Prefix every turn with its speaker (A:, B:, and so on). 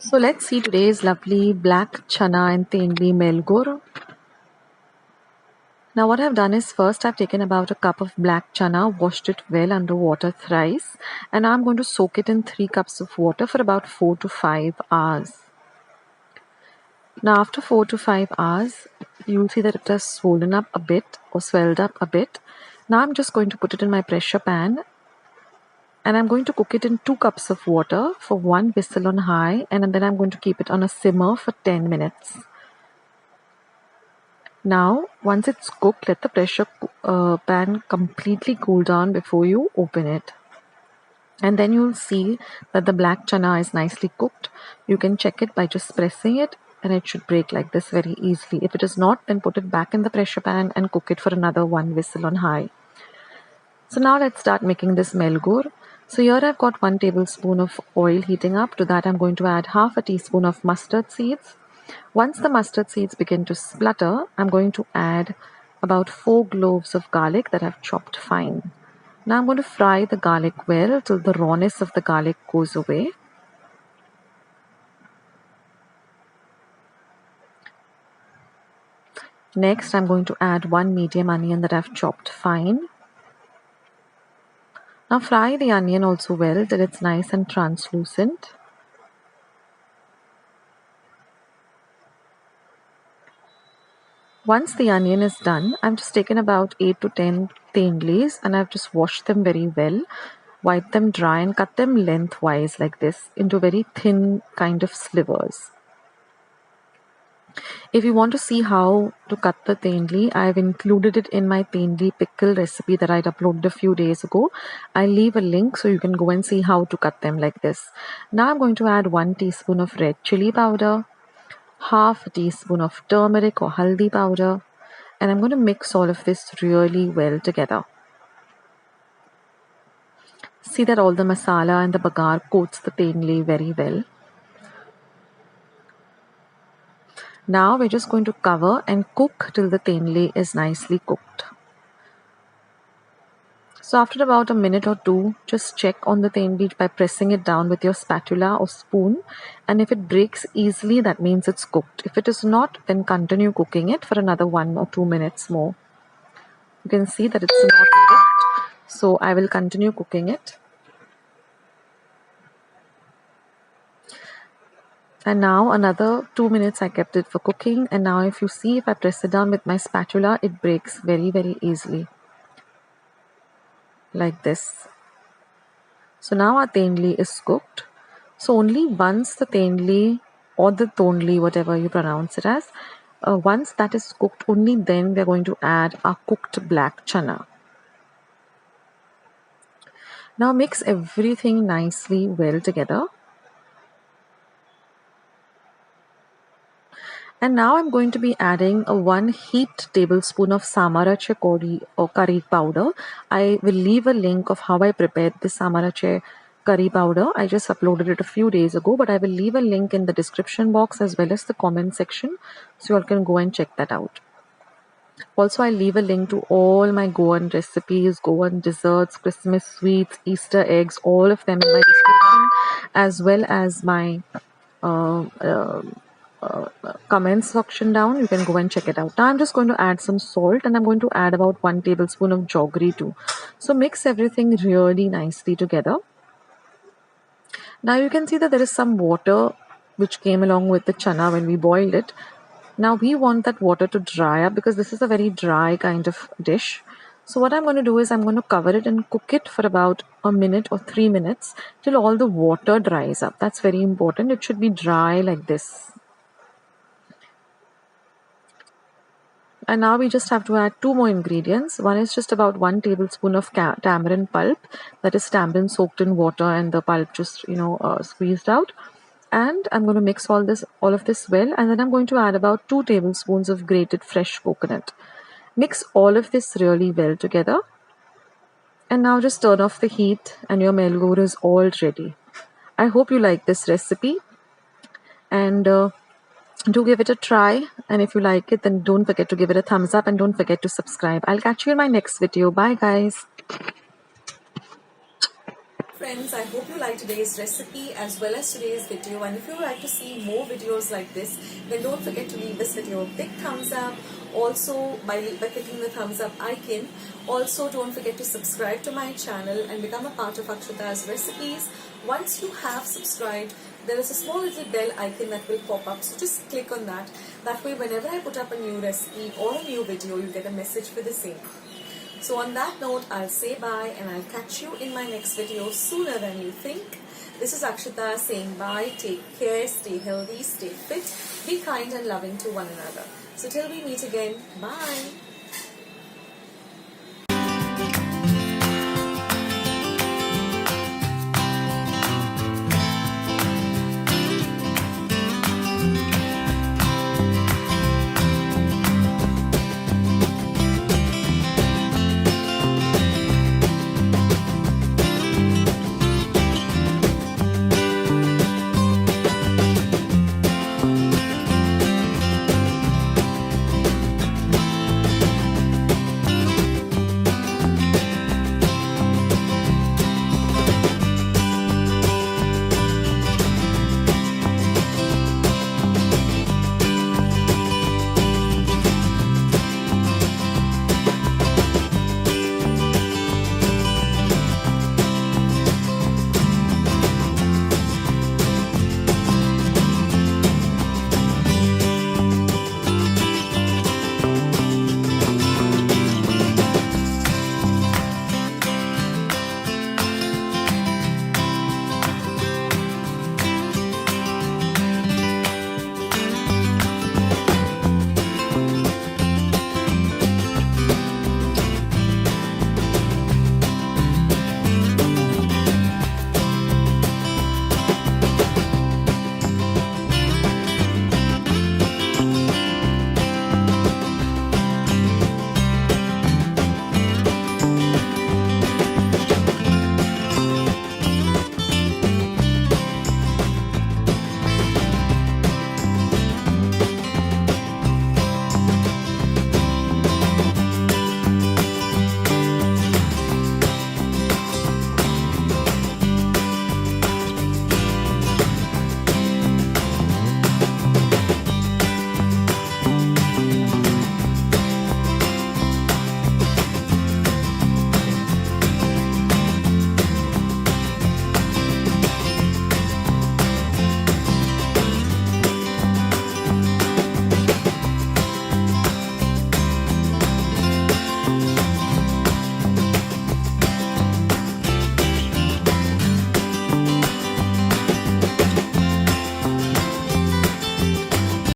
A: So let's see today's lovely black chana and Tendli Melgor. Now what I've done is first I've taken about a cup of black chana, washed it well under water thrice, and now I'm going to soak it in 3 cups of water for about 4 to 5 hours. Now after 4 to 5 hours, you'll see that it has swollen up a bit or swelled up a bit. Now I'm just going to put it in my pressure pan and I'm going to cook it in 2 cups of water for 1 whistle on high, and then I'm going to keep it on a simmer for 10 minutes. Now, once it's cooked, let the pressure pan completely cool down before you open it. And then you'll see that the black chana is nicely cooked. You can check it by just pressing it and it should break like this very easily. If it is not, then put it back in the pressure pan and cook it for another 1 whistle on high. So now let's start making this melgor. So here I've got 1 tablespoon of oil heating up. To that I'm going to add half a teaspoon of mustard seeds. Once the mustard seeds begin to splutter, I'm going to add about 4 cloves of garlic that I've chopped fine. Now I'm going to fry the garlic well till the rawness of the garlic goes away. Next, I'm going to add 1 medium onion that I've chopped fine. Now fry the onion also well till it's nice and translucent. Once the onion is done, I've just taken about 8 to 10 tendlis and I've just washed them very well, wiped them dry and cut them lengthwise like this into very thin kind of slivers. If you want to see how to cut the tendli, I've included it in my tendli pickle recipe that I'd uploaded a few days ago. I'll leave a link so you can go and see how to cut them like this. Now I'm going to add 1 teaspoon of red chili powder, half a teaspoon of turmeric or haldi powder, and I'm going to mix all of this really well together. See that all the masala and the bagar coats the tendli very well. Now we're just going to cover and cook till the tendli is nicely cooked. So after about a minute or two, just check on the tendli by pressing it down with your spatula or spoon, and if it breaks easily, that means it's cooked. If it is not, then continue cooking it for another 1 or 2 minutes more. You can see that it's not cooked, so I will continue cooking it. And now another 2 minutes I kept it for cooking, and now if you see, if I press it down with my spatula, it breaks very easily. Like this. So now our tendli is cooked. So only once the tendli or the tondli, whatever you pronounce it as, once that is cooked, only then we are going to add our cooked black chana. Now mix everything nicely well together. And now I'm going to be adding a 1 heaped tablespoon of Samarachi curry powder. I will leave a link of how I prepared this Samarachi curry powder. I just uploaded it a few days ago, but I will leave a link in the description box as well as the comment section, so you all can go and check that out. Also, I'll leave a link to all my Goan recipes, Goan desserts, Christmas sweets, Easter eggs, all of them in my description, as well as my comments section down. You can go and check it out. Now I'm just going to add some salt, and I'm going to add about 1 tablespoon of jaggery too. So mix everything really nicely together. Now you can see that there is some water which came along with the chana when we boiled it. Now we want that water to dry up because this is a very dry kind of dish. So what I'm going to do is I'm going to cover it and cook it for about a minute or 3 minutes till all the water dries up. That's very important. It should be dry like this. And now we just have to add 2 more ingredients. One is just about 1 tablespoon of tamarind pulp, that is tamarind soaked in water and the pulp just squeezed out. And I'm going to mix all of this well, and then I'm going to add about 2 tablespoons of grated fresh coconut. Mix all of this really well together. And now just turn off the heat and your melgor is all ready. I hope you like this recipe, and do give it a try, and if you like it, then don't forget to give it a thumbs up and don't forget to subscribe. I'll catch you in my next video. Bye guys.
B: friends, I hope you like today's recipe as well as today's video, and if you would like to see more videos like this, then don't forget to leave this video a big thumbs up. Also, by clicking the thumbs up icon. Also, don't forget to subscribe to my channel and become a part of Akshata's recipes. Once you have subscribed, there is a small little bell icon that will pop up, so just click on that. That way, whenever I put up a new recipe or a new video, you get a message for the same. So on that note, I'll say bye and I'll catch you in my next video sooner than you think. This is Akshata saying bye, take care, stay healthy, stay fit, be kind and loving to one another. So till we meet again, bye.